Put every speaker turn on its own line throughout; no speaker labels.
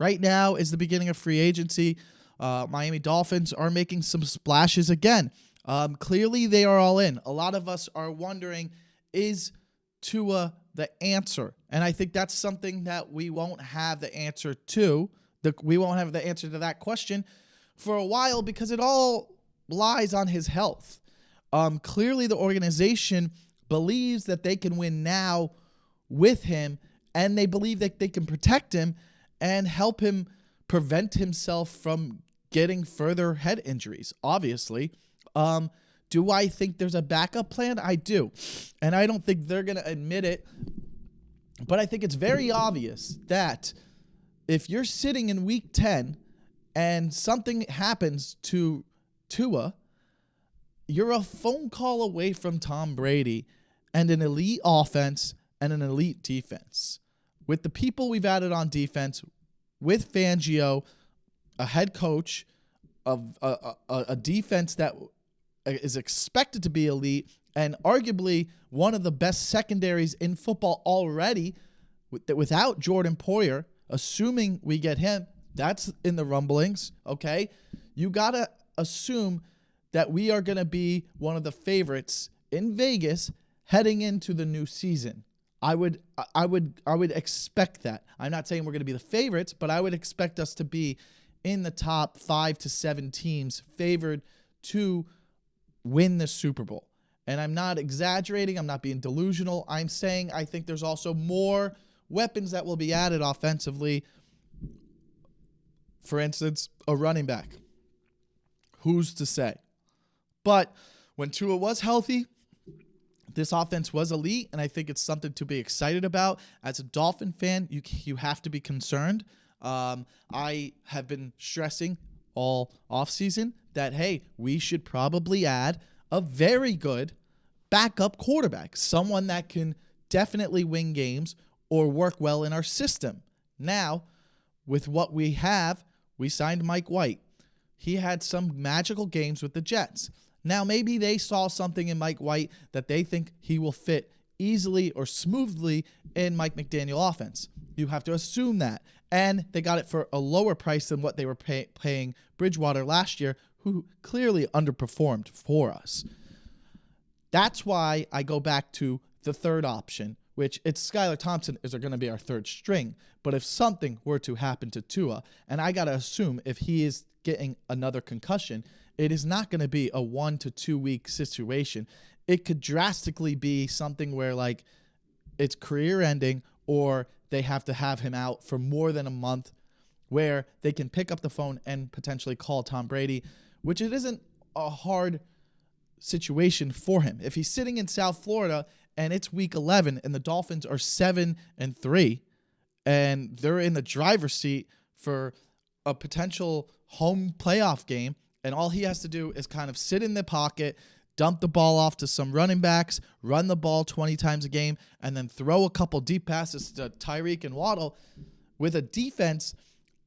Right now is the beginning of free agency. Miami Dolphins are making some splashes again. Clearly, they are all in. A lot of us are wondering, is Tua the answer? And I think that's something that we won't have the answer to. We won't have the answer to that question for a while because it all lies on his health. Clearly, the organization believes that they can win now with him, and they believe that they can protect him and help him prevent himself from getting further head injuries, obviously. Do I think there's a backup plan? I do. And I don't think they're going to admit it. But I think it's very obvious that if you're sitting in week 10 and something happens to Tua, you're a phone call away from Tom Brady and an elite offense and an elite defense. With the people we've added on defense, with Fangio, a head coach of a defense that is expected to be elite, and arguably one of the best secondaries in football already, without Jordan Poyer, assuming we get him, that's in the rumblings, okay? You got to assume that we are going to be one of the favorites in Vegas heading into the new season. I would expect that. I'm not saying we're going to be the favorites, but I would expect us to be in the top 5 to 7 teams favored to win the Super Bowl. And I'm not exaggerating. I'm not being delusional. I'm saying I think there's also more weapons that will be added offensively. For instance, a running back. Who's to say? But when Tua was healthy, this offense was elite, and I think it's something to be excited about. As a Dolphin fan, you have to be concerned. I have been stressing all offseason that, hey, we should probably add a very good backup quarterback, someone that can definitely win games or work well in our system. Now, with what we have, we signed Mike White. He had some magical games with the Jets. Now, maybe they saw something in Mike White that they think he will fit easily or smoothly in Mike McDaniel offense. You have to assume that. And they got it for a lower price than what they were paying Bridgewater last year, who clearly underperformed for us. That's why I go back to the third option, which it's Skylar Thompson is going to be our third string. But if something were to happen to Tua, and I got to assume if he is getting another concussion, it is not going to be a 1 to 2 week situation. It could drastically be something where like it's career ending, or they have to have him out for more than a month, where they can pick up the phone and potentially call Tom Brady, which it isn't a hard situation for him. If he's sitting in South Florida and it's week 11 and the Dolphins are 7-3 and they're in the driver's seat for a potential home playoff game, and all he has to do is kind of sit in the pocket, dump the ball off to some running backs, run the ball 20 times a game, and then throw a couple deep passes to Tyreek and Waddle with a defense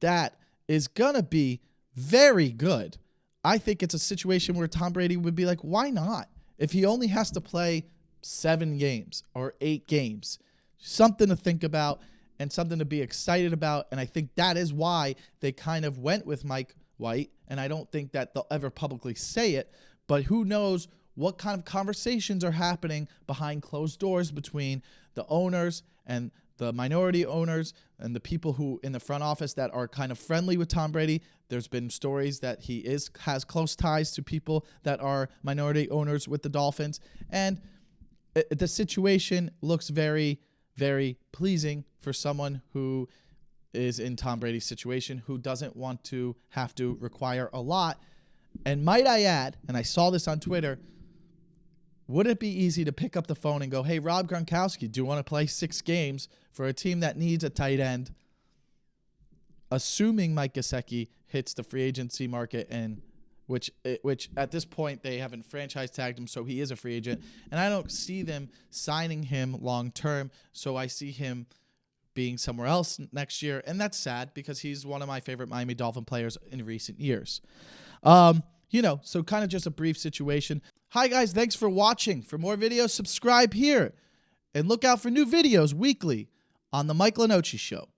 that is going to be very good. I think it's a situation where Tom Brady would be like, why not? If he only has to play 7 games or 8 games, something to think about and something to be excited about. And I think that is why they kind of went with Mike White. And I don't think that they'll ever publicly say it, but who knows what kind of conversations are happening behind closed doors between the owners and the minority owners and the people who in the front office that are kind of friendly with Tom Brady. There's been stories that he has close ties to people that are minority owners with the Dolphins. And the situation looks very, very pleasing for someone who is in Tom Brady's situation, who doesn't want to have to require a lot. And might I add, and I saw this on Twitter, would it be easy to pick up the phone and go, hey, Rob Gronkowski, do you want to play 6 games for a team that needs a tight end? Assuming Mike Gesicki hits the free agency market, and which at this point they haven't franchise tagged him, so he is a free agent. And I don't see them signing him long term, so I see him being somewhere else next year, and that's sad because he's one of my favorite Miami Dolphin players in recent years. So kind of just a brief situation. Hi, guys. Thanks for watching. For more videos, subscribe here. And look out for new videos weekly on The Mike Lenoci Show.